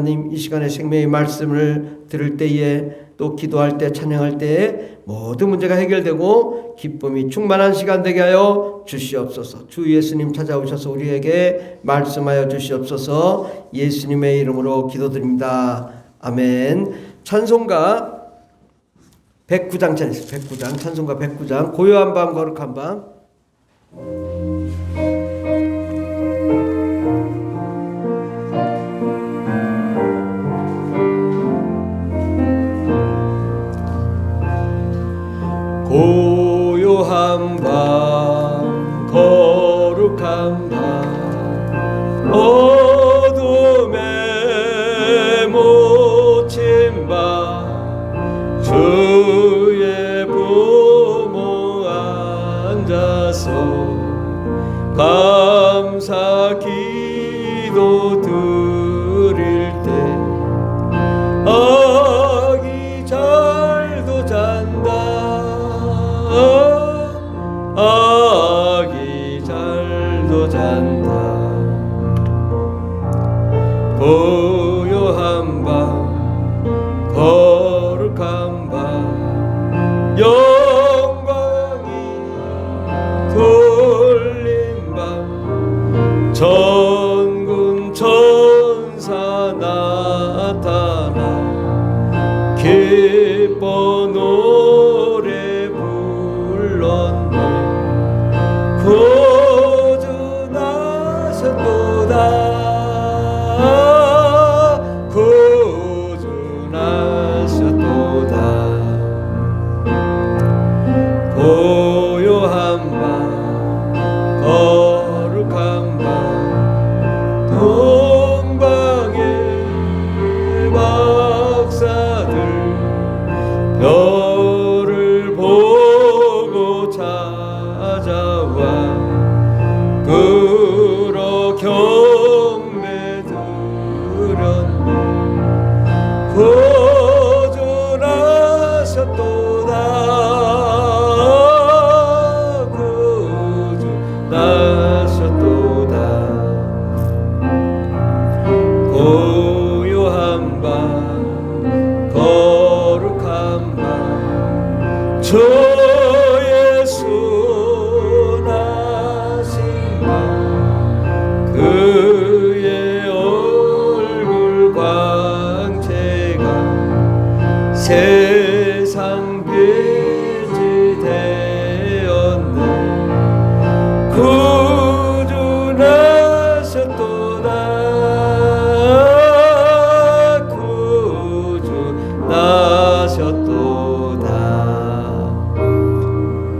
하나님, 이 시간에 생명의 말씀을 들을 때에 또 기도할 때 찬양할 때에 모든 문제가 해결되고 기쁨이 충만한 시간 되게 하여 주시옵소서. 주 예수님 찾아오셔서 우리에게 말씀하여 주시옵소서. 예수님의 이름으로 기도드립니다. 아멘. 찬송가 109장 찬송 109장 찬송가 109장 고요한 밤 거룩한 밤. 고요한 밤 거룩한 밤 어둠에 묻힌 밤 주의 부모 앉아서 감사 기도 드릴 때 아기 잘도 잔다 아기 잘도 잔다 고요한 밤 거룩한 밤 영광이 돌린 밤 전군 천사 나타나 기뻐 노래 불렀네 구주나셨도다 구주나셨도다 고요한 밤 거룩한 밤 동방의 박사들 별을 보고 찾아와 그러 경배 드렸네 구주나셨도다 구주나셨도다 고요한 밤 거룩한 밤 주 예수 나신 밤 그의 얼굴 광채가 세상 빛이 되었네 구주나셨도다 구주나셨도다.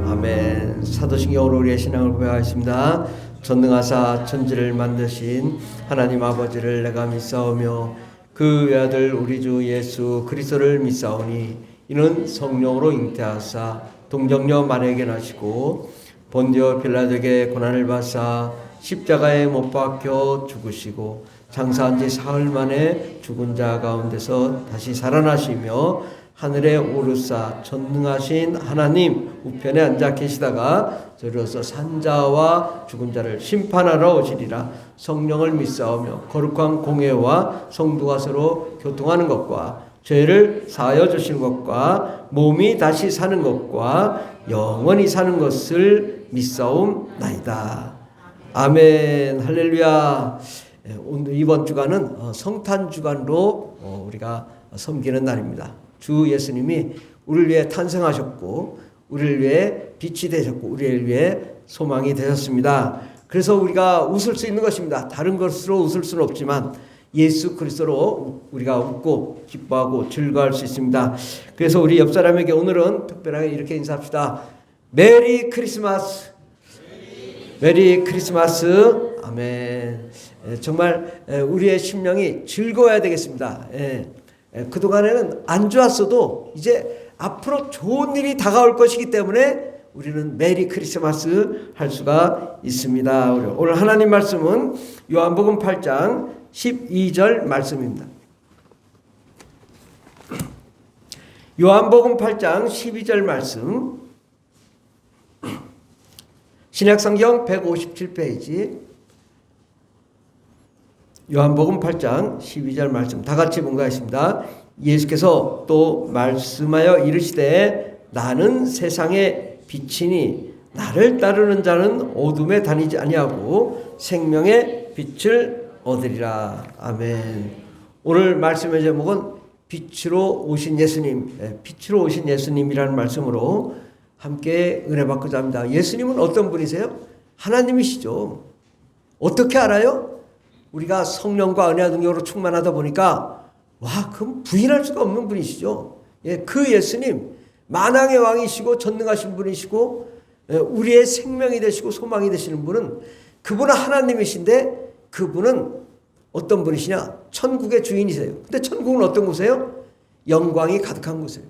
아멘. 사도신경으로 우리의 신앙을 고백하겠습니다. 전능하사 천지를 만드신 하나님 아버지를 내가 믿사오며 그 외아들 우리 주 예수 그리스도를 믿사오니 이는 성령으로 잉태하사 동정녀 마리아에게 나시고 본디오 빌라도에게 고난을 받사 십자가에 못 박혀 죽으시고 장사한 지 사흘 만에 죽은 자 가운데서 다시 살아나시며 하늘에 오르사 전능하신 하나님 우편에 앉아 계시다가 저리로서 산자와 죽은 자를 심판하러 오시리라. 성령을 믿사오며 거룩한 공회와 성도가 서로 교통하는 것과 죄를 사하여 주시는 것과 몸이 다시 사는 것과 영원히 사는 것을 믿사옵나이다. 아멘. 할렐루야. 오늘 이번 주간은 성탄 주간으로 우리가 섬기는 날입니다. 주 예수님이 우리를 위해 탄생하셨고 우리를 위해 빛이 되셨고 우리를 위해 소망이 되셨습니다. 그래서 우리가 웃을 수 있는 것입니다. 다른 것으로 웃을 수는 없지만 예수 그리스도로 우리가 웃고 기뻐하고 즐거워할 수 있습니다. 그래서 우리 옆 사람에게 오늘은 특별하게 이렇게 인사합시다. 메리 크리스마스. 메리 크리스마스. 아멘. 정말 우리의 심령이 즐거워야 되겠습니다. 그동안에는 안 좋았어도 이제 앞으로 좋은 일이 다가올 것이기 때문에 우리는 메리 크리스마스 할 수가 있습니다. 오늘 하나님 말씀은 요한복음 8장 12절 말씀입니다. 요한복음 8장 12절 말씀 신약성경 157페이지 요한복음 8장 12절 말씀 다 같이 봉독하겠습니다. 예수께서 또 말씀하여 이르시되 나는 세상의 빛이니 나를 따르는 자는 어둠에 다니지 아니하고 생명의 빛을 얻으리라. 아멘. 오늘 말씀의 제목은 빛으로 오신 예수님, 빛으로 오신 예수님이라는 말씀으로 함께 은혜 받고자 합니다. 예수님은 어떤 분이세요? 하나님이시죠. 어떻게 알아요? 우리가 성령과 은혜와 능력으로 충만하다 보니까 그럼 부인할 수가 없는 분이시죠. 그 예수님 만왕의 왕이시고 전능하신 분이시고 우리의 생명이 되시고 소망이 되시는 분은 그분은 하나님이신데 그분은 어떤 분이시냐? 천국의 주인이세요. 근데 천국은 어떤 곳이에요? 영광이 가득한 곳이에요.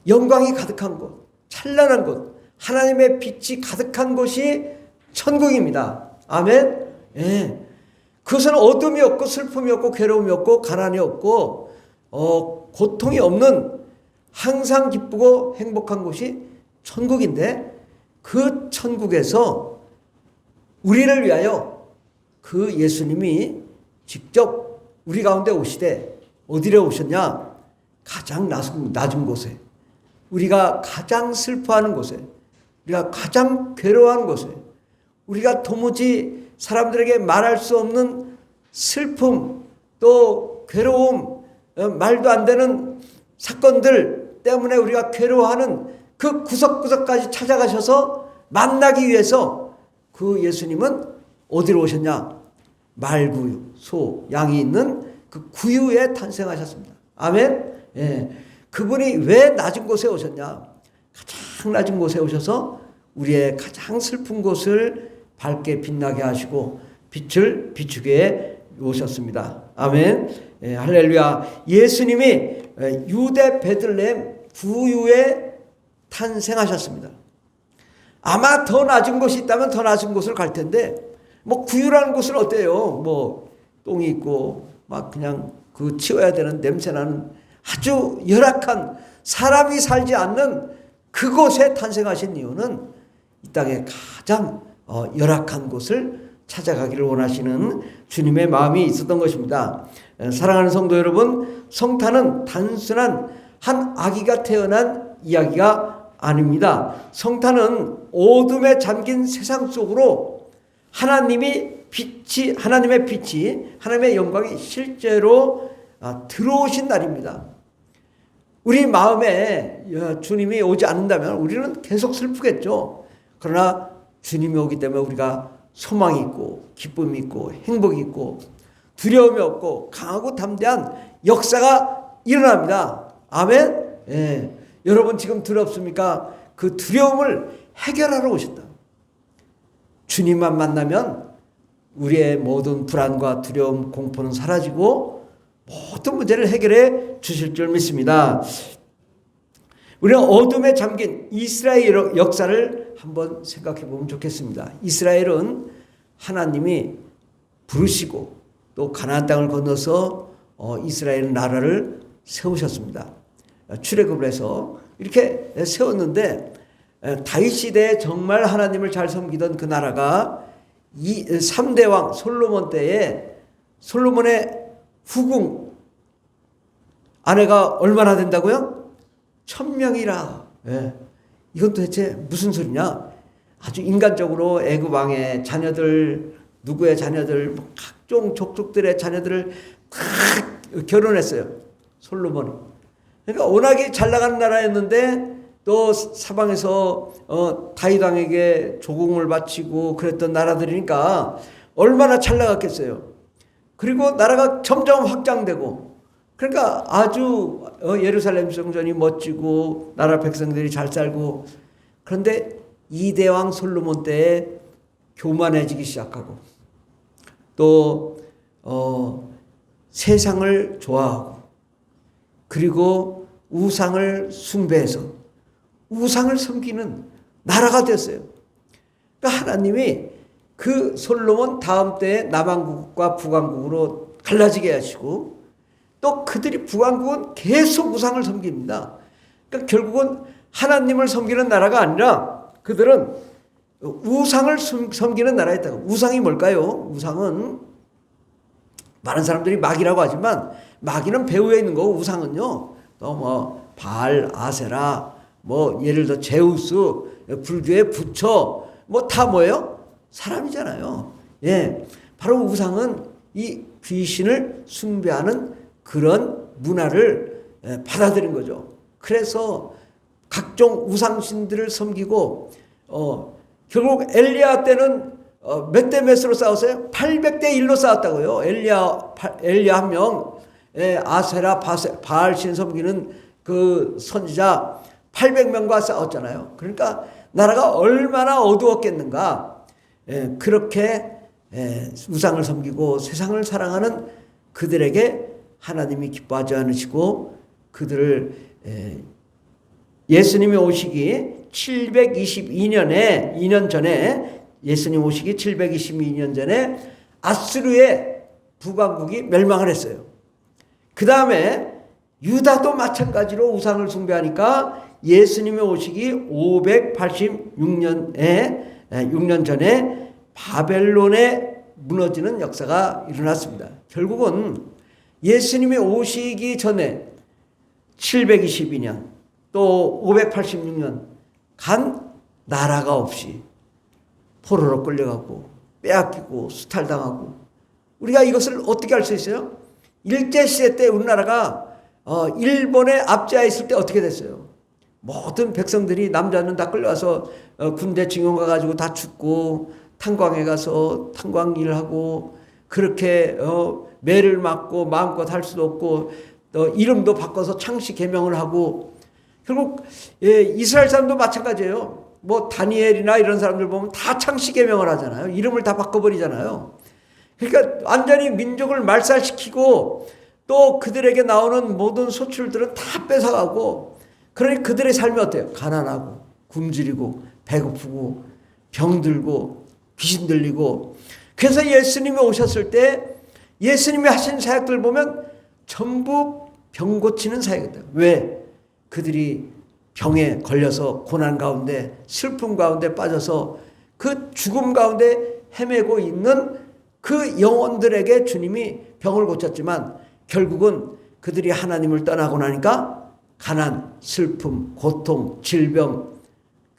영광이 가득한 곳, 찬란한 곳, 하나님의 빛이 가득한 곳이 천국입니다. 아멘. 그것은 어둠이 없고 슬픔이 없고 괴로움이 없고 가난이 없고 고통이 없는 항상 기쁘고 행복한 곳이 천국인데 그 천국에서 우리를 위하여 그 예수님이 직접 우리 가운데 오시되 어디로 오셨냐? 가장 낮은 곳에, 우리가 가장 슬퍼하는 곳에, 우리가 가장 괴로워하는 곳에, 우리가 도무지 사람들에게 말할 수 없는 슬픔, 또 괴로움, 말도 안 되는 사건들 때문에 우리가 괴로워하는 그 구석구석까지 찾아가셔서 만나기 위해서 그 예수님은 어디로 오셨냐? 말구유, 소, 양이 있는 그 구유에 탄생하셨습니다. 아멘? 그분이 왜 낮은 곳에 오셨냐? 가장 낮은 곳에 오셔서 우리의 가장 슬픈 곳을 밝게 빛나게 하시고 빛을 비추게 오셨습니다. 아멘. 할렐루야. 예수님이 유대 베들레헴 구유에 탄생하셨습니다. 아마 더 낮은 곳이 있다면 더 낮은 곳을 갈 텐데 구유라는 곳은 어때요? 똥이 있고 그냥 그 치워야 되는 냄새나는 아주 열악한 사람이 살지 않는 그곳에 탄생하신 이유는 이 땅에 가장 열악한 곳을 찾아가기를 원하시는 주님의 마음이 있었던 것입니다. 사랑하는 성도 여러분, 성탄은 단순한 한 아기가 태어난 이야기가 아닙니다. 성탄은 어둠에 잠긴 세상 속으로 하나님의 빛이, 하나님의 영광이 실제로 들어오신 날입니다. 우리 마음에 주님이 오지 않는다면 우리는 계속 슬프겠죠. 그러나 주님이 오기 때문에 우리가 소망이 있고 기쁨이 있고 행복이 있고 두려움이 없고 강하고 담대한 역사가 일어납니다. 아멘. 여러분 지금 두렵습니까? 그 두려움을 해결하러 오셨다. 주님만 만나면 우리의 모든 불안과 두려움, 공포는 사라지고 모든 문제를 해결해 주실 줄 믿습니다. 우리는 어둠에 잠긴 이스라엘 역사를 한번 생각해 보면 좋겠습니다. 이스라엘은 하나님이 부르시고 또 가나안 땅을 건너서 이스라엘 나라를 세우셨습니다. 출애굽을 해서 이렇게 세웠는데 다윗 시대에 정말 하나님을 잘 섬기던 그 나라가 3대 왕 솔로몬 때에 솔로몬의 후궁 아내가 얼마나 된다고요? 1000명이라. 이건 도대체 무슨 소리냐? 아주 인간적으로 애굽 왕의 자녀들, 누구의 자녀들, 각종 족속들의 자녀들을 다 결혼했어요. 솔로몬이. 그러니까 워낙에 잘 나가는 나라였는데 또 사방에서 다윗 왕에게 조공을 바치고 그랬던 나라들이니까 얼마나 잘 나갔겠어요. 그리고 나라가 점점 확장되고 그러니까 아주 예루살렘 성전이 멋지고 나라 백성들이 잘 살고 그런데 이대왕 솔로몬 때에 교만해지기 시작하고 또 세상을 좋아하고 그리고 우상을 숭배해서 우상을 섬기는 나라가 됐어요. 그러니까 하나님이 그 솔로몬 다음 때에 남왕국과 북왕국으로 갈라지게 하시고 또 그들이 북왕국은 계속 우상을 섬깁니다. 그러니까 결국은 하나님을 섬기는 나라가 아니라 그들은 우상을 섬기는 나라였다고. 우상이 뭘까요? 우상은 많은 사람들이 마귀라고 하지만 마귀는 배후에 있는 거고 우상은요. 또 뭐 바알, 아세라, 뭐 예를 들어 제우스, 불교의 부처, 뭐 다 뭐예요? 사람이잖아요. 예, 바로 우상은 이 귀신을 숭배하는 그런 문화를 받아들인 거죠. 그래서 각종 우상신들을 섬기고 결국 엘리야 때는 몇 대 몇으로 싸웠어요? 800대 1로 싸웠다고요. 엘리야 한 명, 아세라, 바알 신 섬기는 그 선지자 800명과 싸웠잖아요. 그러니까 나라가 얼마나 어두웠겠는가. 그렇게 우상을 섬기고 세상을 사랑하는 그들에게 하나님이 기뻐하지 않으시고 그들을 예수님이 오시기 722년에 2년 전에 예수님 오시기 722년 전에 아수르의 북왕국이 멸망을 했어요. 그 다음에 유다도 마찬가지로 우상을 숭배하니까 예수님이 오시기 586년에 6년 전에 바벨론에 무너지는 역사가 일어났습니다. 결국은 예수님이 오시기 전에 722년 또 586년 간 나라가 없이 포로로 끌려가고 빼앗기고 수탈당하고 우리가 이것을 어떻게 알 수 있어요? 일제시대 때 우리나라가 일본에 압제하에 있을 때 어떻게 됐어요? 모든 백성들이 남자는 다 끌려와서 군대 징용 가가지고 다 죽고 탄광에 가서 탄광 일하고 그렇게 매를 맞고 마음껏 할 수도 없고 이름도 바꿔서 창씨 개명을 하고 결국 이스라엘 사람도 마찬가지예요. 뭐 다니엘이나 이런 사람들 보면 다 창씨 개명을 하잖아요. 이름을 다 바꿔버리잖아요. 그러니까 완전히 민족을 말살시키고 또 그들에게 나오는 모든 소출들은 다 뺏어가고 그러니 그들의 삶이 어때요? 가난하고 굶주리고 배고프고 병들고 귀신 들리고 그래서 예수님이 오셨을 때 예수님이 하신 사역들 보면 전부 병 고치는 사역이다. 왜? 그들이 병에 걸려서 고난 가운데 슬픔 가운데 빠져서 그 죽음 가운데 헤매고 있는 그 영혼들에게 주님이 병을 고쳤지만 결국은 그들이 하나님을 떠나고 나니까 가난, 슬픔, 고통, 질병,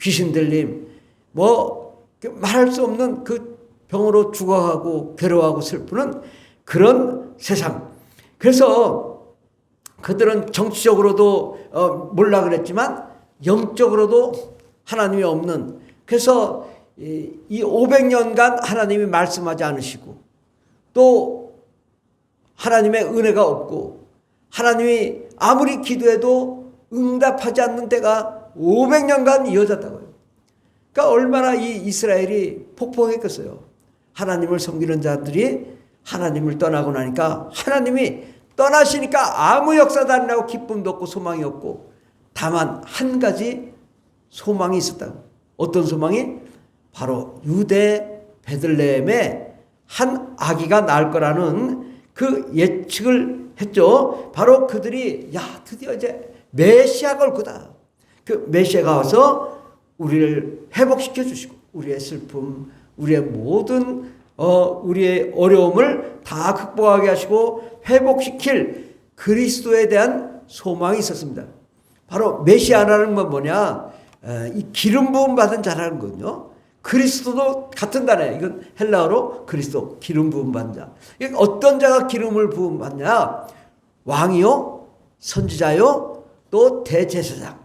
귀신 들림 뭐 말할 수 없는 그 병으로 죽어가고 괴로워하고 슬프는 그런 세상. 그래서 그들은 정치적으로도 몰라 그랬지만 영적으로도 하나님이 없는 그래서 이 500년간 하나님이 말씀하지 않으시고 또 하나님의 은혜가 없고 하나님이 아무리 기도해도 응답하지 않는 때가 500년간 이어졌다고요. 그러니까 얼마나 이 이스라엘이 폭풍했겠어요. 하나님을 섬기는 자들이 하나님을 떠나고 나니까 하나님이 떠나시니까 아무 역사도 안 나고 기쁨도 없고 소망이 없고 다만 한 가지 소망이 있었다고. 어떤 소망이? 바로 유대 베들레헴에 한 아기가 낳을 거라는 그 예측을 했죠. 바로 그들이 드디어 이제 메시아가 올 거다. 그 메시아가 와서 우리를 회복시켜 주시고 우리의 슬픔, 우리의 모든 우리의 어려움을 다 극복하게 하시고 회복시킬 그리스도에 대한 소망이 있었습니다. 바로 메시아라는 건 뭐냐? 이 기름 부음 받은 자라는 거거든요. 그리스도도 같은 단어예요. 이건 헬라어로 그리스도, 기름 부음 받은 자. 어떤 자가 기름을 부음 받냐? 왕이요, 선지자요, 또 대제사장.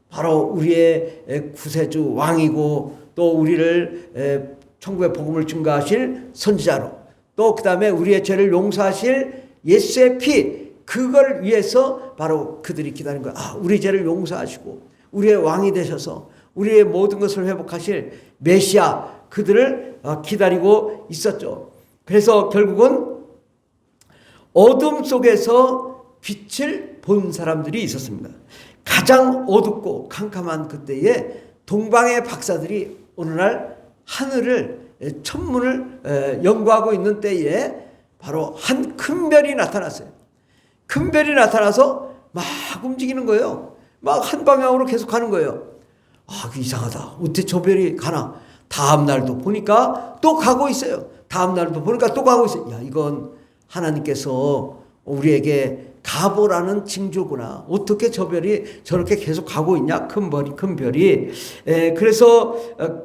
바로 우리의 구세주 왕이고 또 우리를 천국의 복음을 증거하실 선지자로 또 그 다음에 우리의 죄를 용서하실 예수의 피 그걸 위해서 바로 그들이 기다린 거야. 우리 죄를 용서하시고 우리의 왕이 되셔서 우리의 모든 것을 회복하실 메시아 그들을 기다리고 있었죠. 그래서 결국은 어둠 속에서 빛을 본 사람들이 있었습니다. 가장 어둡고 캄캄한 그때에 동방의 박사들이 어느 날 하늘을 천문을 연구하고 있는 때에 바로 한 큰 별이 나타났어요. 큰 별이 나타나서 막 움직이는 거예요. 막 한 방향으로 계속 가는 거예요. 이상하다. 어떻게 저 별이 가나? 다음 날도 보니까 또 가고 있어요. 다음 날도 보니까 또 가고 있어요. 이건 하나님께서 우리에게 가보라는 징조구나. 어떻게 저 별이 저렇게 계속 가고 있냐? 큰 별이. 그래서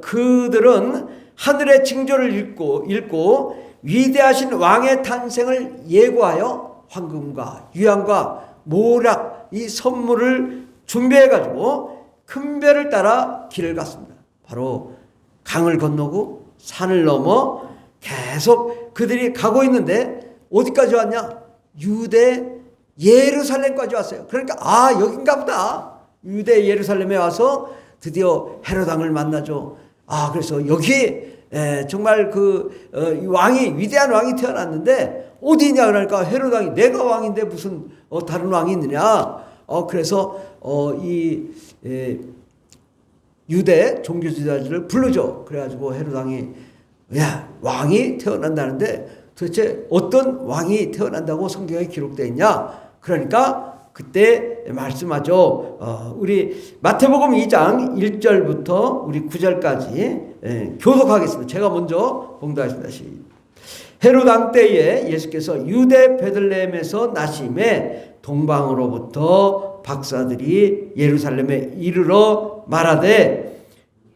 그들은 하늘의 징조를 읽고 위대하신 왕의 탄생을 예고하여 황금과 유향과 모략 이 선물을 준비해가지고 큰 별을 따라 길을 갔습니다. 바로 강을 건너고 산을 넘어 계속 그들이 가고 있는데 어디까지 왔냐? 유대 예루살렘까지 왔어요. 그러니까 여긴가 보다. 유대 예루살렘에 와서 드디어 헤롯 왕을 만나죠. 그래서 여기 정말 왕이 위대한 왕이 태어났는데 어디냐 그러니까 헤롯 왕이 내가 왕인데 무슨 다른 왕이 있느냐. 그래서 이 유대 종교 지도자들을 부르죠. 그래가지고 헤롯 왕이 왕이 태어난다는데 도대체 어떤 왕이 태어난다고 성경에 기록되어 있냐? 그러니까 그때 말씀하죠. 우리 마태복음 2장 1절부터 우리 9절까지 교독하겠습니다. 제가 먼저 봉독하겠습니다. 헤롯 왕 때에 예수께서 유대 베들레헴에서 나심에 동방으로부터 박사들이 예루살렘에 이르러 말하되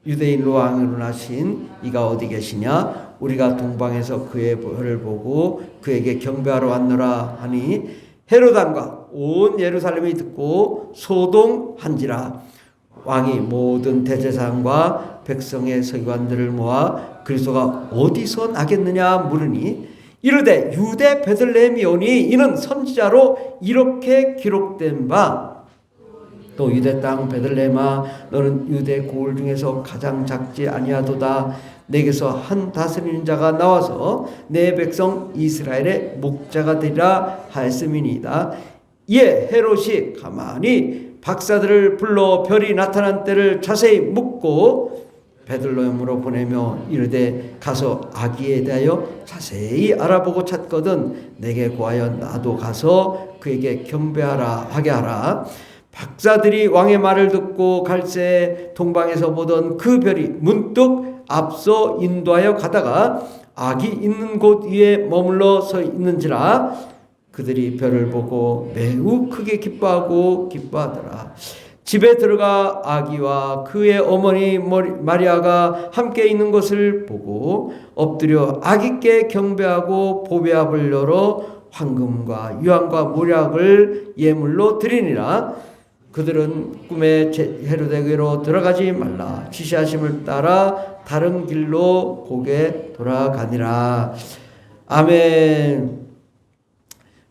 유대인로 왕으로 나신 이가 어디 계시냐? 우리가 동방에서 그의 별을 보고 그에게 경배하러 왔노라 하니 헤롯 왕과 온 예루살렘이 듣고 소동한지라. 왕이 모든 대제사장과 백성의 서기관들을 모아 그리스도가 어디서 나겠느냐 물으니 이르되 유대 베들레헴이오니 이는 선지자로 이렇게 기록된 바 또 유대 땅 베들레헴아 너는 유대 고을 중에서 가장 작지 아니하도다. 내게서 한 다스리는 자가 나와서 내 백성 이스라엘의 목자가 되리라 하였음이니이다. 이에 헤롯이 가만히 박사들을 불러 별이 나타난 때를 자세히 묻고 베들레헴으로 보내며 이르되 가서 아기에 대하여 자세히 알아보고 찾거든 내게 구하여 나도 가서 그에게 경배하라 하게 하라. 박사들이 왕의 말을 듣고 갈새 동방에서 보던 그 별이 문득 앞서 인도하여 가다가 아기 있는 곳 위에 머물러 서 있는지라. 그들이 별을 보고 매우 크게 기뻐하더라. 집에 들어가 아기와 그의 어머니 마리아가 함께 있는 것을 보고 엎드려 아기께 경배하고 보배압을 열어 황금과 유황과 모략을 예물로 드리니라. 그들은 꿈에 헤롯에게로 들어가지 말라 지시하심을 따라 다른 길로 고개 돌아가니라. 아멘.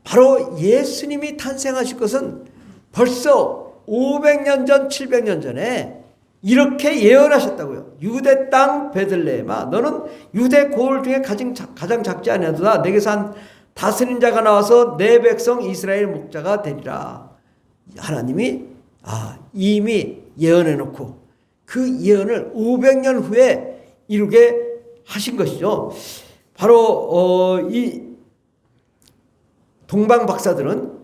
바로 예수님이 탄생하실 것은 벌써 500년 전 700년 전에 이렇게 예언하셨다고요. 유대 땅 베들레헴아 너는 유대 고을 중에 가장 작지 아니하도다. 내게서 한 다스린 자가 나와서 내 백성 이스라엘 목자가 되리라. 하나님이 이미 예언해 놓고 그 예언을 500년 후에 이루게 하신 것이죠. 바로 이 동방 박사들은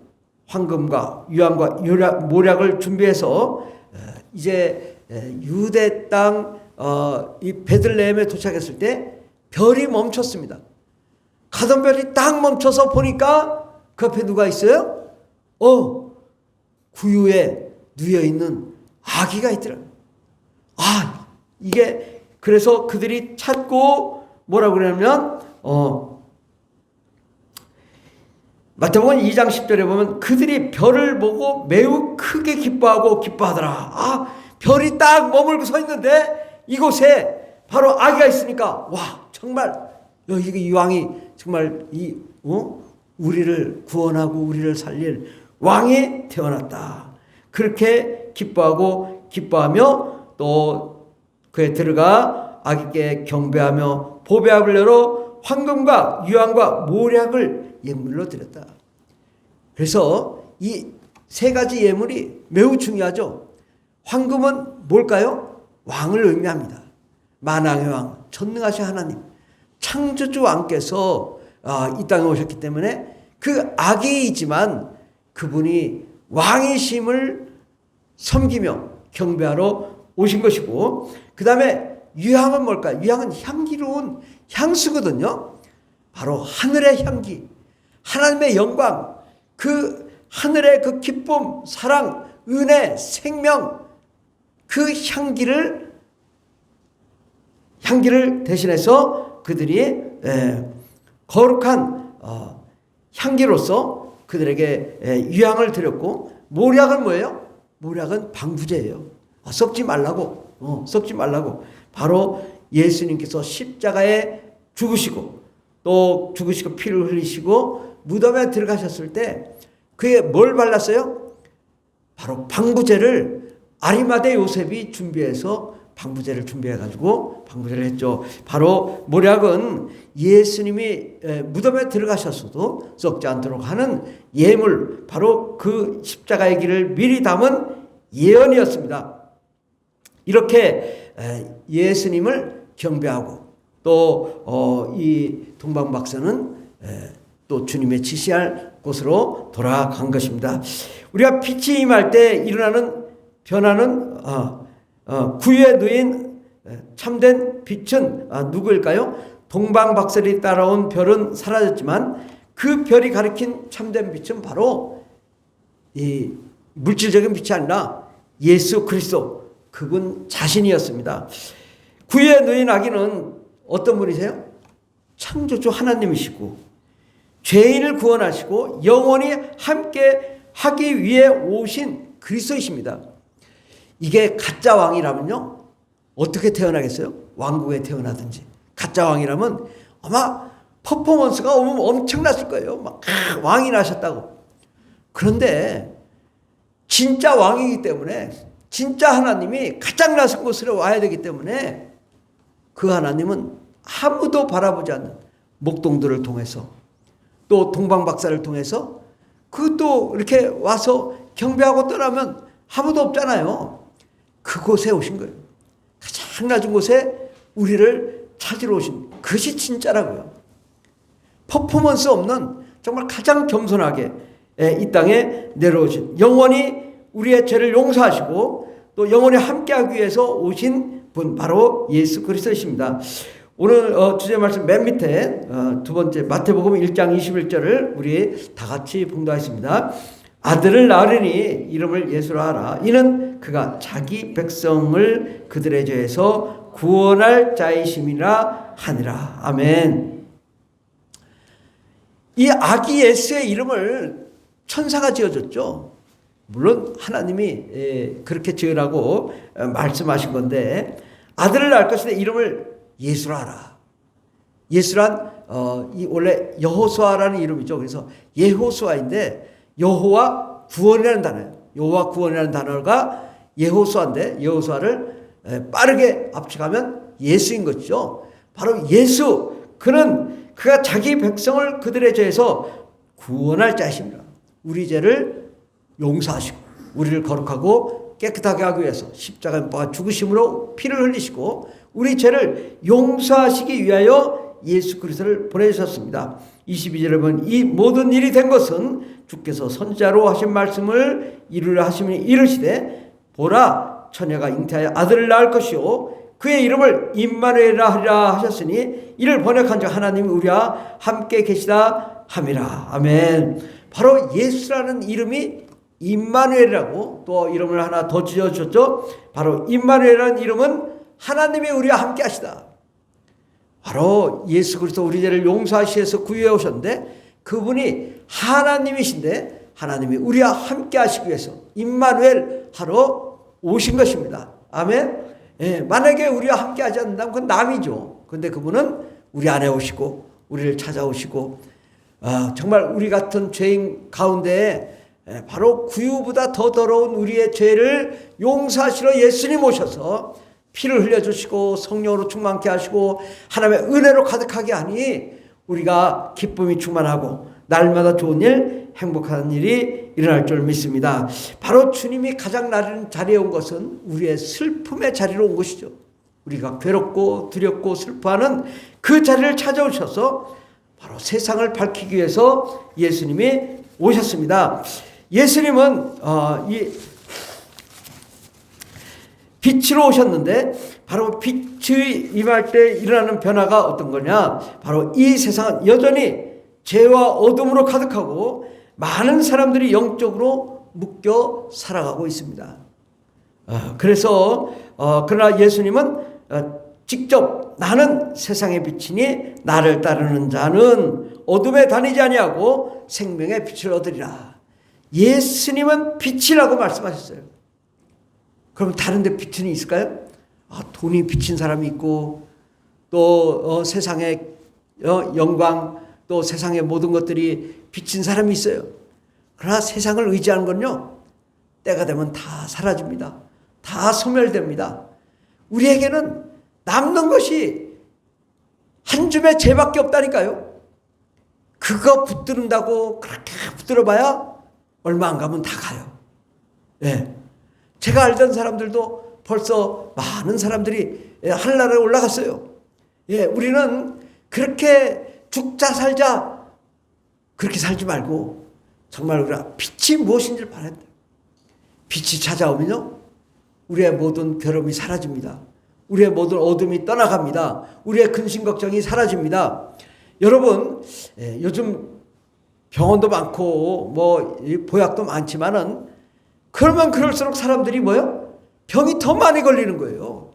황금과 유황과 모략을 준비해서 이제 유대 땅 이 베들레헴에 도착했을 때 별이 멈췄습니다. 가던 별이 딱 멈춰서 보니까 그 앞에 누가 있어요? 구유에 누워 있는 아기가 있더라고요. 이게 그래서 그들이 찾고 뭐라고 그러냐면 마태복음 2장 10절에 보면 그들이 별을 보고 매우 크게 기뻐하더라. 별이 딱 머물고 서 있는데 이곳에 바로 아기가 있으니까 정말 이 왕이 정말 우리를 구원하고 우리를 살릴 왕이 태어났다. 그렇게 기뻐하며 또 그에 들어가 아기께 경배하며 보배압을 열어 황금과 유황과 모략을 예물로 드렸다. 그래서 이 세 가지 예물이 매우 중요하죠. 황금은 뭘까요? 왕을 의미합니다. 만왕의 왕, 전능하신 하나님, 창조주 왕께서 이 땅에 오셨기 때문에 그 아기이지만 그분이 왕이심을 섬기며 경배하러 오신 것이고, 그 다음에 유향은 뭘까요? 유향은 향기로운 향수거든요. 바로 하늘의 향기, 하나님의 영광, 그 하늘의 그 기쁨, 사랑, 은혜, 생명, 그 향기를 대신해서 그들이 거룩한 향기로서 그들에게 유향을 드렸고, 모략은 뭐예요? 모략은 방부제예요. 썩지 말라고, 썩지 말라고. 바로 예수님께서 십자가에 죽으시고 또 죽으시고 피를 흘리시고 무덤에 들어가셨을 때 그에 뭘 발랐어요? 바로 방부제를 아리마대 요셉이 준비해서 방부제를 준비해가지고 방부제를 했죠. 바로 모략은 예수님이 무덤에 들어가셨어도 썩지 않도록 하는 예물, 바로 그 십자가의 길을 미리 담은 예언이었습니다. 이렇게 예수님을 경배하고 또 이 동방박사는 또 주님의 지시할 곳으로 돌아간 것입니다. 우리가 빛이 임할 때 일어나는 변화는 구유에 누인 참된 빛은 누구일까요? 동방박사들이 따라온 별은 사라졌지만 그 별이 가리킨 참된 빛은 바로 이 물질적인 빛이 아니라 예수 그리스도, 그분 자신이었습니다. 구유에 누인 아기는 어떤 분이세요? 창조주 하나님이시고 죄인을 구원하시고 영원히 함께 하기 위해 오신 그리스도이십니다. 이게 가짜 왕이라면요, 어떻게 태어나겠어요? 왕국에 태어나든지. 가짜 왕이라면 아마 퍼포먼스가 엄청났을 거예요. 막 왕이 나셨다고. 그런데 진짜 왕이기 때문에, 진짜 하나님이 가장 낮은 곳으로 와야 되기 때문에 그 하나님은 아무도 바라보지 않는 목동들을 통해서 또 동방박사를 통해서 그것도 이렇게 와서 경배하고 떠나면 아무도 없잖아요. 그곳에 오신 거예요. 가장 낮은 곳에 우리를 찾으러 오신, 그것이 진짜라고요. 퍼포먼스 없는 정말 가장 겸손하게 이 땅에 내려오신, 영원히 우리의 죄를 용서하시고 또 영원히 함께하기 위해서 오신 분, 바로 예수 그리스도이십니다. 오늘 주제 말씀 맨 밑에 두 번째 마태복음 1장 21절을 우리 다 같이 봉독하겠습니다. 아들을 낳으리니 이름을 예수라 하라. 이는 그가 자기 백성을 그들의 죄에서 구원할 자이심이라 하니라. 아멘. 이 아기 예수의 이름을 천사가 지어줬죠. 물론 하나님이 그렇게 지으라고 말씀하신 건데, 아들을 낳을 것인데 이름을 예수라 하라. 예수란 이 원래 여호수아라는 이름이죠. 그래서 예호수아인데 여호와 구원이라는 단어예요. 여호와 구원이라는 단어가 예호수아인데 여호수아를 빠르게 압축하면 예수인 것이죠. 바로 예수, 그가 자기 백성을 그들의 죄에서 구원할 자이십니다. 우리 죄를 용서하시고 우리를 거룩하고 깨끗하게 하기 위해서 십자가에 못 박아 죽으심으로 피를 흘리시고 우리 죄를 용서하시기 위하여 예수 그리스도를 보내주셨습니다. 22절에 보면 이 모든 일이 된 것은 주께서 선지자로 하신 말씀을 이루려 하심이 이르시되 보라 처녀가 잉태하여 아들을 낳을 것이요 그의 이름을 임마누엘이라 하리라 하셨으니 이를 번역한 자 하나님이 우리와 함께 계시다 함이라. 아멘. 바로 예수라는 이름이 임마누엘이라고 또 이름을 하나 더 지어주셨죠. 바로 임마누엘이라는 이름은 하나님이 우리와 함께 하시다. 바로 예수 그리스도 우리 죄를 용서하시기 위해서 구유해 오셨는데 그분이 하나님이신데 하나님이 우리와 함께 하시기 위해서 임마누엘 하러 오신 것입니다. 아멘. 만약에 우리와 함께 하지 않는다면 그건 남이죠. 그런데 그분은 우리 안에 오시고 우리를 찾아오시고 정말 우리 같은 죄인 가운데 바로 구유보다 더 더러운 우리의 죄를 용서하시러 예수님 오셔서 피를 흘려주시고 성령으로 충만케 하시고 하나님의 은혜로 가득하게 하니 우리가 기쁨이 충만하고 날마다 좋은 일, 행복한 일이 일어날 줄 믿습니다. 바로 주님이 가장 낮은 자리에 온 것은 우리의 슬픔의 자리로 온 것이죠. 우리가 괴롭고 두렵고 슬퍼하는 그 자리를 찾아오셔서 바로 세상을 밝히기 위해서 예수님이 오셨습니다. 예수님은 이 빛으로 오셨는데 바로 빛이 임할 때 일어나는 변화가 어떤 거냐, 바로 이 세상은 여전히 죄와 어둠으로 가득하고 많은 사람들이 영적으로 묶여 살아가고 있습니다. 그래서 그러나 예수님은 직접 나는 세상의 빛이니 나를 따르는 자는 어둠에 다니지 아니하고 생명의 빛을 얻으리라. 예수님은 빛이라고 말씀하셨어요. 그럼 다른 데 빛은 있을까요? 돈이 비친 사람이 있고 또 세상의 영광 또 세상의 모든 것들이 비친 사람이 있어요. 그러나 세상을 의지하는 건요, 때가 되면 다 사라집니다. 다 소멸됩니다. 우리에게는 남는 것이 한 줌의 죄밖에 없다니까요. 그거 붙들은다고 그렇게 붙들어봐야 얼마 안 가면 다 가요. 예. 제가 알던 사람들도 벌써 많은 사람들이 하늘나라에 올라갔어요. 예, 우리는 그렇게 죽자 살자 그렇게 살지 말고 정말 우리가 빛이 무엇인지를 봐야 돼요. 빛이 찾아오면요, 우리의 모든 괴로움이 사라집니다. 우리의 모든 어둠이 떠나갑니다. 우리의 근심 걱정이 사라집니다. 여러분, 요즘 병원도 많고 뭐 보약도 많지만은 그러면 그럴수록 사람들이 뭐요? 병이 더 많이 걸리는 거예요.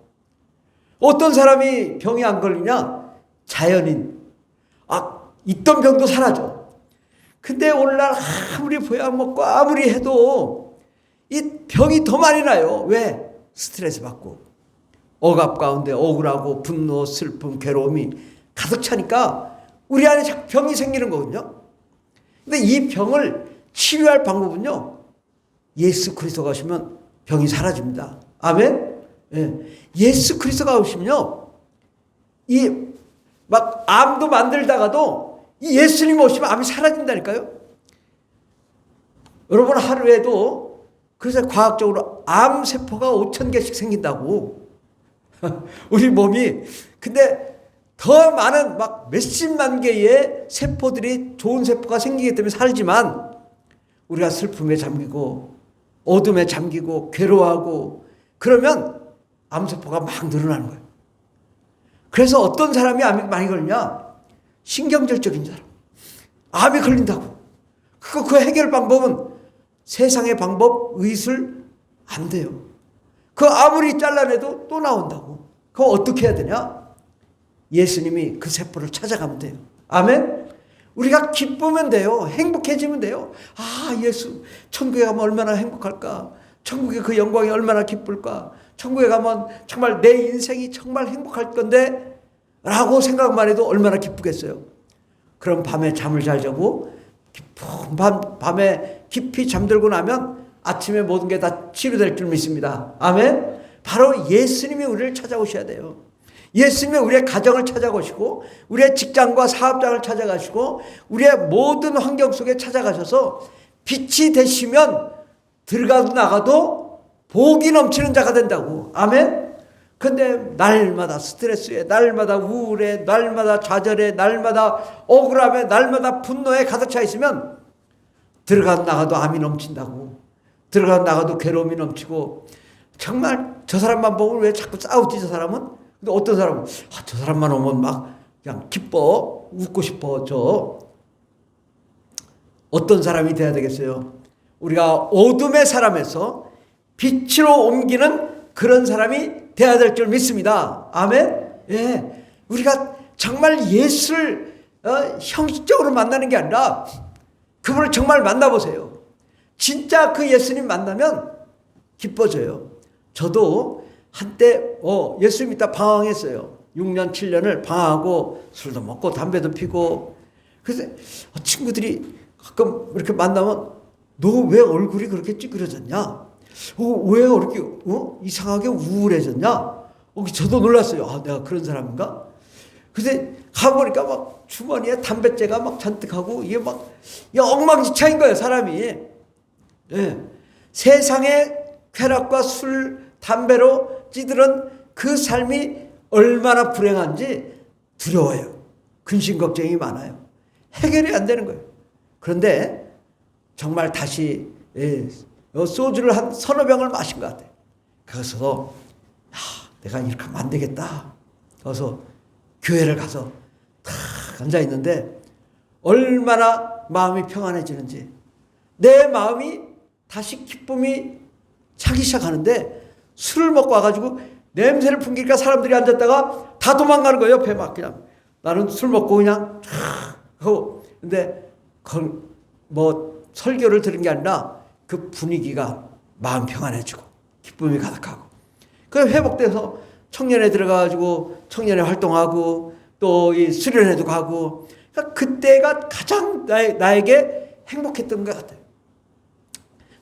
어떤 사람이 병이 안 걸리냐? 자연인. 있던 병도 사라져. 근데 오늘날 아무리 보약 먹고 아무리 해도 이 병이 더 많이 나요. 왜? 스트레스 받고 억압 가운데 억울하고 분노, 슬픔, 괴로움이 가득 차니까 우리 안에 병이 생기는 거거든요. 근데 이 병을 치료할 방법은요, 예수 그리스도가 오시면 병이 사라집니다. 아멘? 예. 예수 그리스도가 오시면요, 이 막 암도 만들다가도 이 예수님 오시면 암이 사라진다니까요. 여러분, 하루에도 그래서 과학적으로 암세포가 5,000개씩 생긴다고. 우리 몸이. 근데 더 많은 막 몇십만 개의 세포들이 좋은 세포가 생기기 때문에 살지만 우리가 슬픔에 잠기고 어둠에 잠기고 괴로워하고 그러면 암세포가 막 늘어나는 거예요. 그래서 어떤 사람이 암이 많이 걸리냐? 신경절적인 사람. 암이 걸린다고. 그 해결 방법은 세상의 방법, 의술 안 돼요. 그 아무리 잘라내도 또 나온다고. 그거 어떻게 해야 되냐? 예수님이 그 세포를 찾아가면 돼요. 아멘? 우리가 기쁘면 돼요. 행복해지면 돼요. 예수, 천국에 가면 얼마나 행복할까? 천국의 그 영광이 얼마나 기쁠까? 천국에 가면 정말 내 인생이 정말 행복할 건데 라고 생각만 해도 얼마나 기쁘겠어요. 그럼 밤에 잠을 잘 자고 깊은 밤에 깊이 잠들고 나면 아침에 모든 게 다 치료될 줄 믿습니다. 아멘? 바로 예수님이 우리를 찾아오셔야 돼요. 예수님이 우리의 가정을 찾아오시고 우리의 직장과 사업장을 찾아가시고 우리의 모든 환경 속에 찾아가셔서 빛이 되시면 들어가도 나가도 복이 넘치는 자가 된다고. 아멘? 근데 날마다 스트레스에, 날마다 우울에, 날마다 좌절에, 날마다 억울함에, 날마다 분노에 가득 차 있으면 들어가도 나가도 암이 넘친다고. 들어가도 나가도 괴로움이 넘치고 정말 저 사람만 보면 왜 자꾸 싸우지 저 사람은? 근데 어떤 사람은 저 사람만 오면 막 그냥 기뻐, 웃고 싶어. 어떤 사람이 돼야 되겠어요? 우리가 어둠의 사람에서 빛으로 옮기는 그런 사람이 돼야 될 줄 믿습니다. 아멘? 예. 우리가 정말 예수를 형식적으로 만나는 게 아니라 그분을 정말 만나보세요. 진짜 그 예수님 만나면 기뻐져요. 저도 한때 예수님 있다 방황했어요. 6년 7년을 방황하고 술도 먹고 담배도 피고. 그래서 친구들이 가끔 이렇게 만나면 너 왜 얼굴이 그렇게 찌그러졌냐? 왜 이렇게 이상하게 우울해졌냐? 저도 놀랐어요. 내가 그런 사람인가? 근데 가보니까 막 주머니에 담뱃재가 막 잔뜩 하고 이게 막 엉망진창인 거예요, 사람이. 예. 세상의 쾌락과 술, 담배로 찌들은 그 삶이 얼마나 불행한지 두려워요. 근심 걱정이 많아요. 해결이 안 되는 거예요. 그런데 정말 다시 소주를 한 서너 병을 마신 것 같아요. 그래서 내가 이렇게 하면 안 되겠다. 그래서 교회를 가서 탁 앉아있는데 얼마나 마음이 평안해지는지, 내 마음이 다시 기쁨이 차기 시작하는데, 술을 먹고 와가지고 냄새를 풍기니까 사람들이 앉았다가 다 도망가는 거예요. 옆에 막 그냥. 나는 술 먹고 그냥 하고. 근데 뭐 설교를 들은 게 아니라 그 분위기가 마음 평안해지고 기쁨이 가득하고, 그 회복돼서 청년회 들어가가지고 청년회 활동하고 또 이 수련회도 가고, 그러니까 그때가 가장 나에게 행복했던 것 같아요.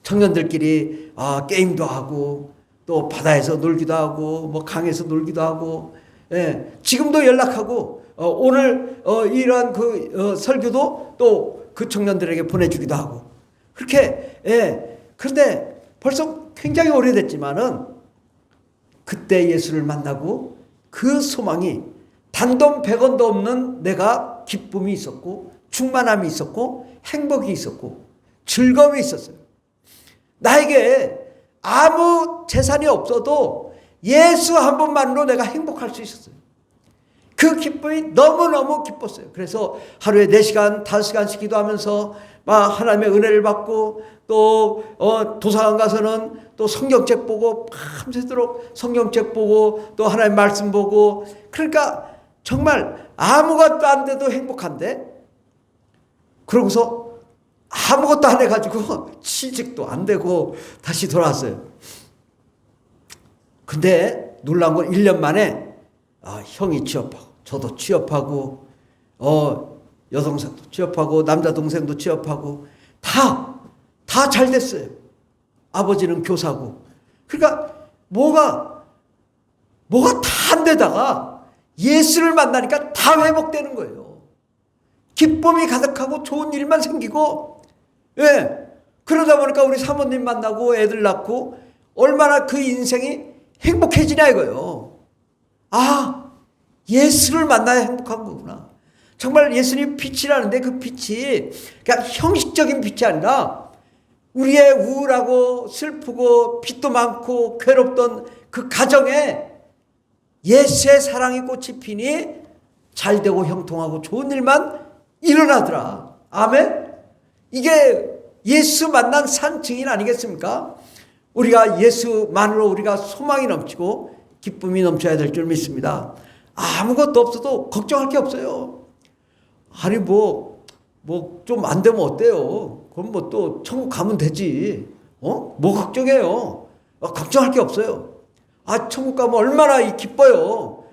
청년들끼리 게임도 하고 또 바다에서 놀기도 하고 뭐 강에서 놀기도 하고, 예, 지금도 연락하고 오늘 이러한 그 설교도 또 그 청년들에게 보내주기도 하고 그렇게. 예. 그런데 벌써 굉장히 오래됐지만은 그때 예수를 만나고 그 소망이 단돈 100원도 없는 내가 기쁨이 있었고 충만함이 있었고 행복이 있었고 즐거움이 있었어요. 나에게 아무 재산이 없어도 예수 한 번만으로 내가 행복할 수 있었어요. 그 기쁨이 너무너무 기뻤어요. 그래서 하루에 4시간, 5시간씩 기도하면서 막 하나님의 은혜를 받고 또 도서관 가서는 또 성경책 보고 밤새도록 성경책 보고 또 하나님 말씀 보고, 그러니까 정말 아무것도 안 돼도 행복한데, 그러고서 아무것도 안 해가지고 취직도 안 되고 다시 돌아왔어요. 근데 놀라운 건 1년 만에 형이 취업하고 저도 취업하고 여동생도 취업하고 남자 동생도 취업하고 다 잘 됐어요. 아버지는 교사고. 그러니까 뭐가 다 안 되다가 예수를 만나니까 다 회복되는 거예요. 기쁨이 가득하고 좋은 일만 생기고, 예. 그러다 보니까 우리 사모님 만나고 애들 낳고 얼마나 그 인생이 행복해지냐 이거예요. 예수를 만나야 행복한 거구나. 정말 예수님 빛이라는데 그 빛이 그냥 형식적인 빛이 아니라 우리의 우울하고 슬프고 빚도 많고 괴롭던 그 가정에 예수의 사랑의 꽃이 피니 잘 되고 형통하고 좋은 일만 일어나더라. 아멘. 이게 예수 만난 산 증인 아니겠습니까? 우리가 예수만으로 우리가 소망이 넘치고 기쁨이 넘쳐야 될 줄 믿습니다. 아무것도 없어도 걱정할 게 없어요. 아니 뭐 좀 안 되면 어때요? 그럼 뭐 또 천국 가면 되지. 뭐 걱정해요? 걱정할 게 없어요. 천국 가면 얼마나 기뻐요.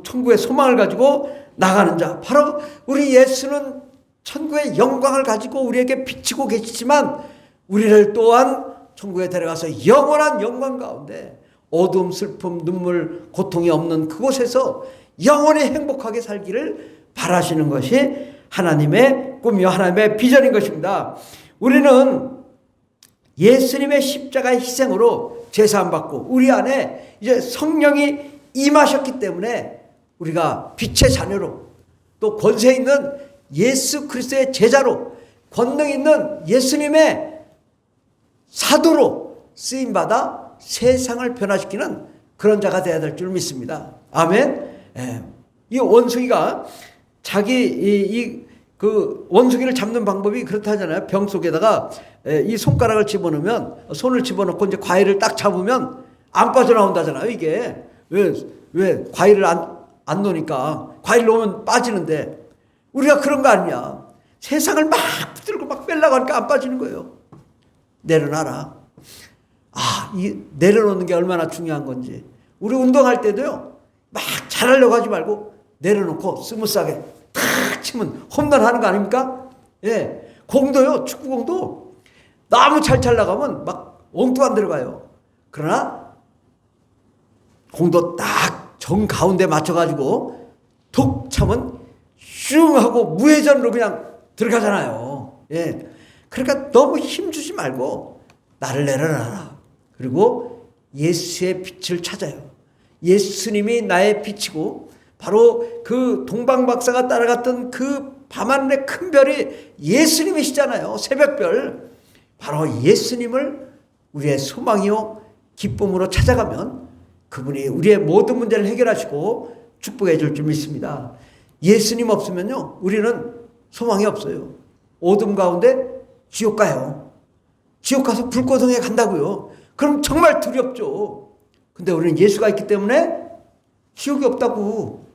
천국의 소망을 가지고 나가는 자, 바로 우리 예수는 천국의 영광을 가지고 우리에게 비치고 계시지만 우리를 또한 천국에 데려가서 영원한 영광 가운데 어두움, 슬픔, 눈물, 고통이 없는 그곳에서 영원히 행복하게 살기를 바라시는 것이 하나님의 꿈이요 하나님의 비전인 것입니다. 우리는 예수님의 십자가의 희생으로 제사함 받고 우리 안에 이제 성령이 임하셨기 때문에 우리가 빛의 자녀로 또 권세 있는 예수 그리스도의 제자로 권능 있는 예수님의 사도로 쓰임받아 세상을 변화시키는 그런 자가 되어야 될 줄 믿습니다. 아멘. 이 원숭이가 자기 그 원숭이를 잡는 방법이 그렇다잖아요. 병 속에다가 이 손가락을 집어넣으면, 손을 집어넣고 이제 과일을 딱 잡으면 안 빠져나온다잖아요. 이게 왜 과일을 안 놓으니까 과일 놓으면 빠지는데, 우리가 그런 거 아니냐. 세상을 막 붙들고 막 빼려고 하니까 안 빠지는 거예요. 내려놔라. 이 내려놓는 게 얼마나 중요한 건지. 우리 운동할 때도요, 막 잘하려고 하지 말고 내려놓고 스무스하게 탁 치면 홈런 하는 거 아닙니까? 예. 공도요, 축구공도 너무 잘 나가면 막 엉뚱한 데로 가요. 그러나 공도 딱 정 가운데 맞춰가지고 톡 차면 슝 하고 무회전으로 그냥 들어가잖아요. 예. 그러니까 너무 힘주지 말고 나를 내려놔라. 그리고 예수의 빛을 찾아요. 예수님이 나의 빛이고 바로 그 동방박사가 따라갔던 그 밤하늘의 큰 별이 예수님이시잖아요. 새벽별. 바로 예수님을 우리의 소망이요 기쁨으로 찾아가면 그분이 우리의 모든 문제를 해결하시고 축복해 줄 줄 믿습니다. 예수님 없으면요 우리는 소망이 없어요. 어둠 가운데 지옥 가요. 지옥 가서 불고동에 간다고요. 그럼 정말 두렵죠. 근데 우리는 예수가 있기 때문에 지옥이 없다고.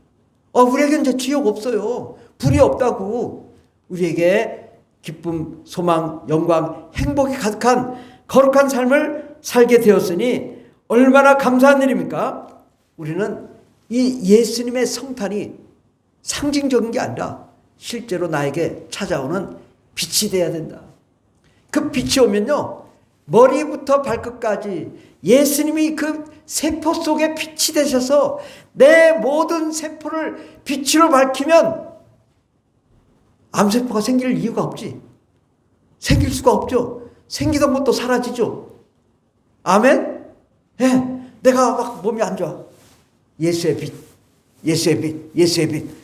우리에게는 이제 지옥 없어요. 불이 없다고. 우리에게 기쁨, 소망, 영광, 행복이 가득한 거룩한 삶을 살게 되었으니 얼마나 감사한 일입니까? 우리는 이 예수님의 성탄이 상징적인 게 아니라 실제로 나에게 찾아오는 빛이 돼야 된다. 그 빛이 오면요, 머리부터 발끝까지 예수님이 그 세포 속에 빛이 되셔서 내 모든 세포를 빛으로 밝히면 암세포가 생길 이유가 없지. 생길 수가 없죠. 생기던 것도 사라지죠. 아멘? 예, 내가 막 몸이 안 좋아. 예수의 빛, 예수의 빛, 예수의 빛.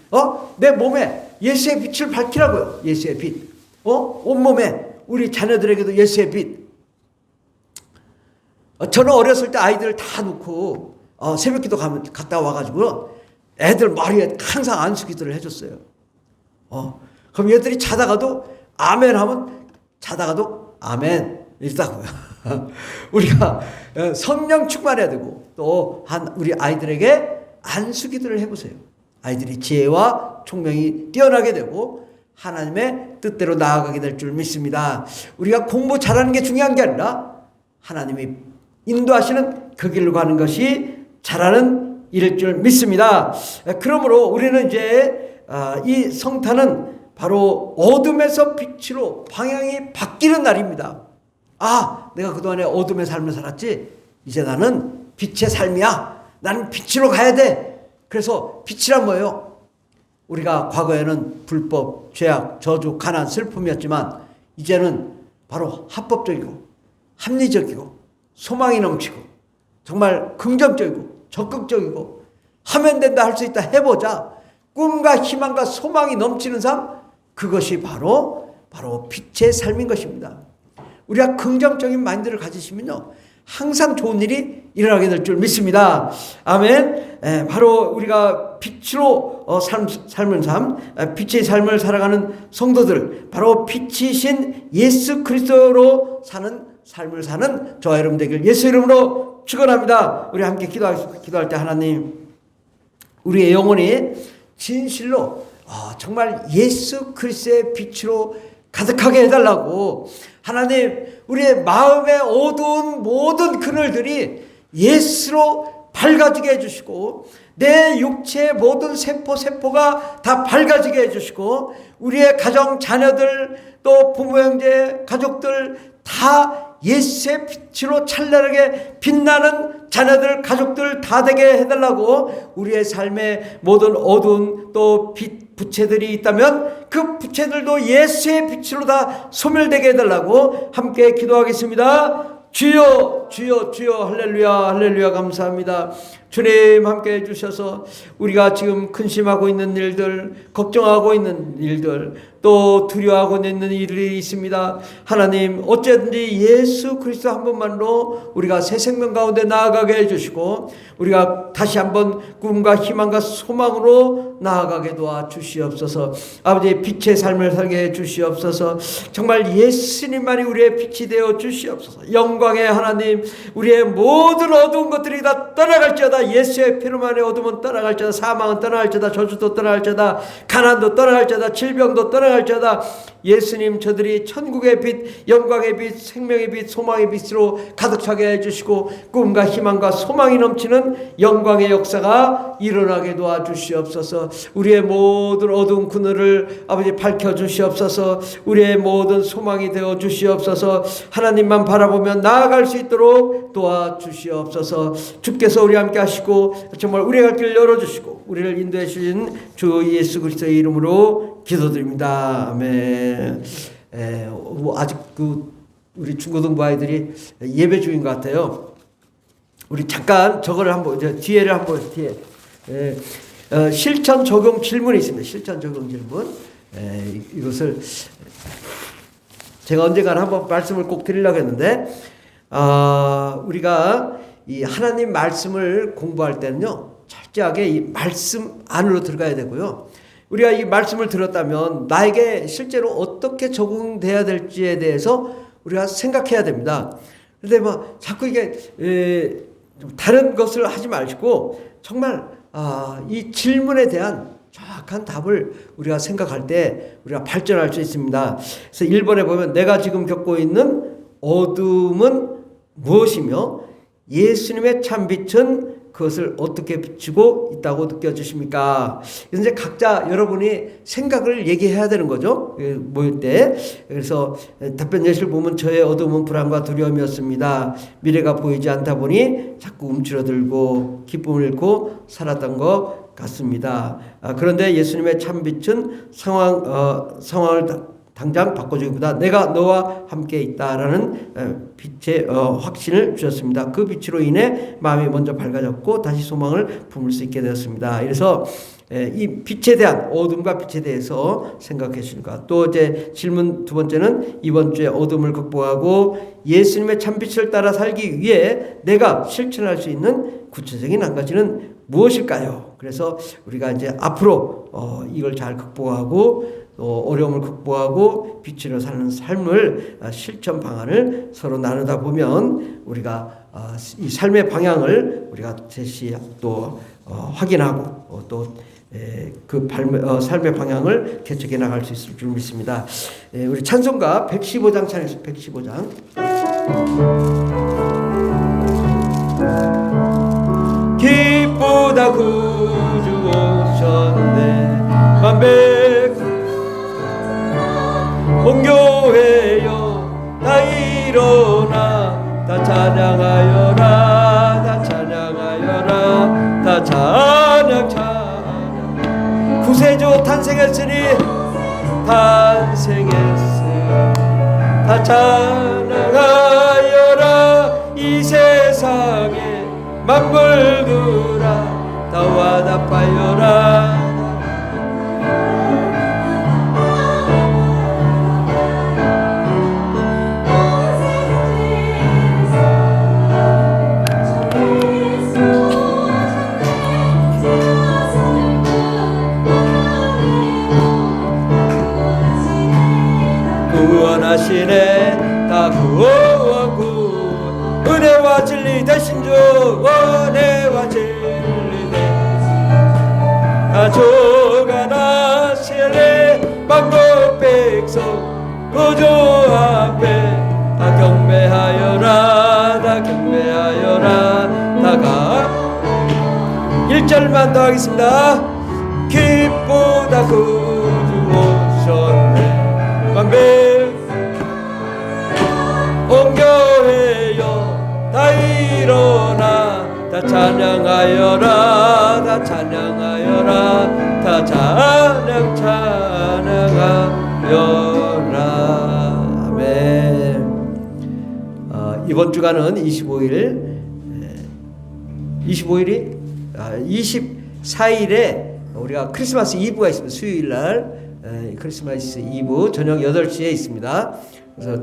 내 몸에 예수의 빛을 밝히라고요. 예수의 빛. 온몸에 우리 자녀들에게도 예수의 빛. 저는 어렸을 때 아이들 다 놓고 새벽기도 갔다 와가지고 애들 머리에 항상 안수기도를 해줬어요. 그럼 얘들이 자다가도 아멘 하면 자다가도 아멘 이러다고요. 우리가 성령 충만해야 되고 또 우리 아이들에게 안수기도를 해보세요. 아이들이 지혜와 총명이 뛰어나게 되고 하나님의 뜻대로 나아가게 될 줄 믿습니다. 우리가 공부 잘하는 게 중요한 게 아니라 하나님이 인도하시는 그 길로 가는 것이 잘하는 일일 줄 믿습니다. 그러므로 우리는 이제 이 성탄은 바로 어둠에서 빛으로 방향이 바뀌는 날입니다. 내가 그동안에 어둠의 삶을 살았지. 이제 나는 빛의 삶이야. 나는 빛으로 가야 돼. 그래서 빛이란 뭐예요? 우리가 과거에는 불법, 죄악, 저주, 가난, 슬픔이었지만 이제는 바로 합법적이고 합리적이고 소망이 넘치고 정말 긍정적이고 적극적이고 하면 된다, 할 수 있다, 해보자. 꿈과 희망과 소망이 넘치는 삶, 그것이 바로 빛의 삶인 것입니다. 우리가 긍정적인 마인드를 가지시면요, 항상 좋은 일이 일어나게 될 줄 믿습니다. 아멘. 바로 우리가 빛으로 삶은 삶, 빛의 삶을 살아가는 성도들, 바로 빛이신 예수 그리스도로 사는 삶을 사는 저와 여러분 되길 예수 이름으로 축원합니다. 우리 함께 기도할 때 하나님, 우리의 영혼이 진실로 정말 예수 그리스도의 빛으로 가득하게 해달라고. 하나님, 우리의 마음의 어두운 모든 그늘들이 예수로 밝아지게 해주시고 내 육체의 모든 세포가 다 밝아지게 해주시고 우리의 가정 자녀들 또 부모 형제 가족들 다 예수의 빛으로 찬란하게 빛나는 자녀들 가족들 다 되게 해달라고. 우리의 삶에 모든 어두운 또 부채들이 있다면 그 부채들도 예수의 빛으로 다 소멸되게 해달라고 함께 기도하겠습니다. 주여 주여 주여 할렐루야 할렐루야 감사합니다. 주님 함께 해주셔서 우리가 지금 근심하고 있는 일들, 걱정하고 있는 일들, 또 두려워하고 있는 일이 있습니다. 하나님, 어쨌든지 예수 그리스도 한 분만로 우리가 새 생명 가운데 나아가게 해주시고 우리가 다시 한번 꿈과 희망과 소망으로 나아가게 도와주시옵소서. 아버지, 빛의 삶을 살게 해주시옵소서. 정말 예수님만이 우리의 빛이 되어 주시옵소서. 영광의 하나님, 우리의 모든 어두운 것들이 다 떠나갈지어다. 예수의 피로만의 어둠은 떠나갈지어다. 사망은 떠나갈지어다. 저주도 떠나갈지어다. 가난도 떠나갈지어다. 질병도 떠나갈지어다. 예수님, 저들이 천국의 빛, 영광의 빛, 생명의 빛, 소망의 빛으로 가득 차게 해주시고 꿈과 희망과 소망이 넘치는 영광의 역사가 일어나게 도와주시옵소서. 우리의 모든 어두운 그늘을 아버지 밝혀주시옵소서. 우리의 모든 소망이 되어주시옵소서. 하나님만 바라보며 나아갈 수 있도록 도와주시옵소서. 주께서 우리 함께 하시고 정말 우리의 갈 길을 열어주시고 우리를 인도해 주신 주 예수 그리스도의 이름으로 기도드립니다. 아멘. 아직 우리 중고등부 아이들이 예배 중인 것 같아요. 우리 잠깐 저거를 한번 뒤에를 한번 실천 적용 질문이 있습니다. 실천 적용 질문. 이것을 제가 언젠가는 한번 말씀을 꼭 드리려고 했는데 우리가 이 하나님 말씀을 공부할 때는요, 철저하게 이 말씀 안으로 들어가야 되고요. 우리가 이 말씀을 들었다면 나에게 실제로 어떻게 적응돼야 될지에 대해서 우리가 생각해야 됩니다. 그런데 뭐 자꾸 이게 다른 것을 하지 마시고 정말 이 질문에 대한 정확한 답을 우리가 생각할 때 우리가 발전할 수 있습니다. 그래서 1번에 보면 내가 지금 겪고 있는 어둠은 무엇이며 예수님의 참빛은 그것을 어떻게 비추고 있다고 느껴지십니까? 이제 각자 여러분이 생각을 얘기해야 되는 거죠. 모일 때. 그래서 답변 예시를 보면 저의 어둠은 불안과 두려움이었습니다. 미래가 보이지 않다 보니 자꾸 움츠러들고 기쁨을 잃고 살았던 것 같습니다. 그런데 예수님의 참빛은 상황을 당장 바꿔주기보다 내가 너와 함께 있다라는 빛의 확신을 주셨습니다. 그 빛으로 인해 마음이 먼저 밝아졌고 다시 소망을 품을 수 있게 되었습니다. 그래서 이 빛에 대한 어둠과 빛에 대해서 생각해 주십니까? 또 이제 질문 두 번째는 이번 주에 어둠을 극복하고 예수님의 참빛을 따라 살기 위해 내가 실천할 수 있는 구체적인 한 가지는 무엇일까요? 그래서 우리가 이제 앞으로 이걸 잘 극복하고 또 어려움을 극복하고 빛으로 사는 삶을 실천 방안을 서로 나누다 보면 우리가 이 삶의 방향을 우리가 제시 또 확인하고 또 그 삶의 방향을 개척해 나갈 수 있을 줄 믿습니다. 우리 찬송가 115장 찬양했습니다. 115장. 기쁘다 구주 오셨네 만백 온교회여 다 일어나 다 찬양하여라 다 찬양하여라 다 찬양 구세주 탄생했으니 다 찬양하여라 이 세상에 만물들아 다 화답하여라 구원하시네 다 구원하고 은혜와 진리 대신 주 은혜와 진리 다 조가나시네 만국 백성 구주 앞에 다 경배하여라 다 경배하여라 다가 1절만 더 하겠습니다. 기쁘다 구주 오셨네 만백 온교회여 다 일어나 다 찬양하여라 다 찬양하여라 다 찬양하여라 아멘. 이번 주간은 24일에 우리가 크리스마스 이브가 있습니다. 수요일날 크리스마스 이브 저녁 8시에 있습니다. 그래서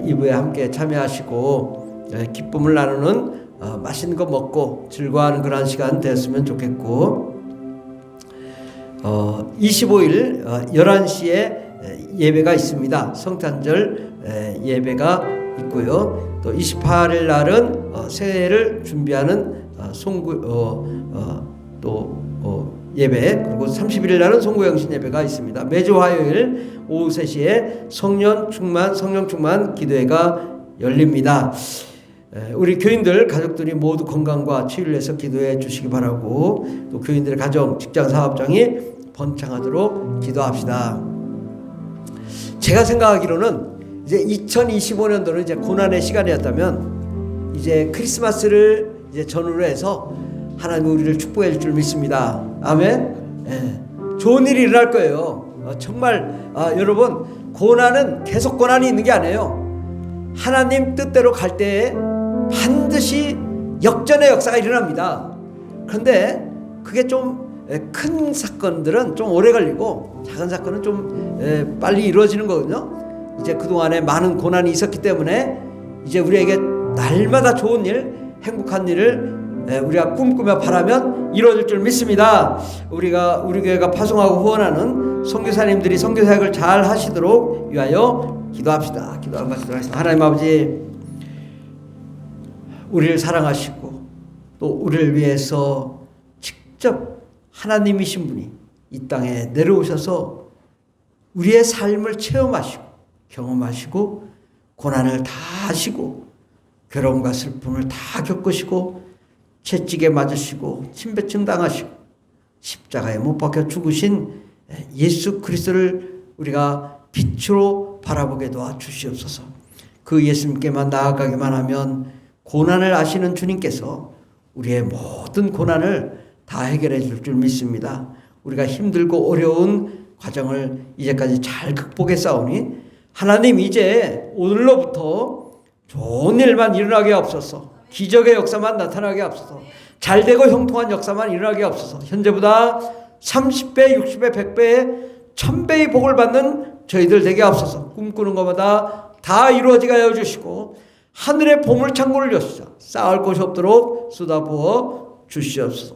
이브에 함께 참여하시고 기쁨을 나누는 맛있는 거 먹고 즐거워하는 그런 시간 됐으면 좋겠고 25일 11시에 예배가 있습니다. 성탄절 예배가 있고요. 또 28일 날은 새해를 준비하는 예배 그리고 31일 날은 송구영신 예배가 있습니다. 매주 화요일 오후 3시에 성령 충만 기도회가 열립니다. 우리 교인들 가족들이 모두 건강과 치유를 위해서 기도해 주시기 바라고 또 교인들의 가정 직장 사업장이 번창하도록 기도합시다. 제가 생각하기로는 이제 2025년도는 이제 고난의 시간이었다면 이제 크리스마스를 이제 전후로 해서 하나님 우리를 축복해 줄 줄 믿습니다. 아멘. 좋은 일이 일어날 거예요. 정말 여러분 고난은 계속 고난이 있는 게 아니에요. 하나님 뜻대로 갈 때에 반드시 역전의 역사가 일어납니다. 그런데 그게 좀 큰 사건들은 좀 오래 걸리고 작은 사건은 좀 빨리 이루어지는 거거든요. 이제 그동안에 많은 고난이 있었기 때문에 이제 우리에게 날마다 좋은 일, 행복한 일을 우리가 꿈꾸며 바라면 이루어질 줄 믿습니다. 우리 교회가 파송하고 후원하는 선교사님들이 선교사역을 잘 하시도록 위하여 기도합시다. 기도하고 말씀하겠습니다. 하나님 아버지, 우리를 사랑하시고 또 우리를 위해서 직접 하나님이신 분이 이 땅에 내려오셔서 우리의 삶을 체험하시고 경험하시고 고난을 다 하시고 괴로움과 슬픔을 다 겪으시고 채찍에 맞으시고 침뱉음 당하시고 십자가에 못 박혀 죽으신 예수 그리스도를 우리가 빛으로 바라보게 도와 주시옵소서. 그 예수님께만 나아가기만 하면 고난을 아시는 주님께서 우리의 모든 고난을 다 해결해 줄 줄 믿습니다. 우리가 힘들고 어려운 과정을 이제까지 잘 극복해 싸우니 하나님, 이제 오늘로부터 좋은 일만 일어나게 하옵소서. 기적의 역사만 나타나게 하옵소서. 잘되고 형통한 역사만 일어나게 하옵소서. 현재보다 30배, 60배, 100배, 1000배의 복을 받는 저희들 되게 하옵소서. 꿈꾸는 것마다 다 이루어지게 하여 주시고 하늘의 보물창고를 여시자 쌓을 곳이 없도록 쏟아부어 주시옵소서.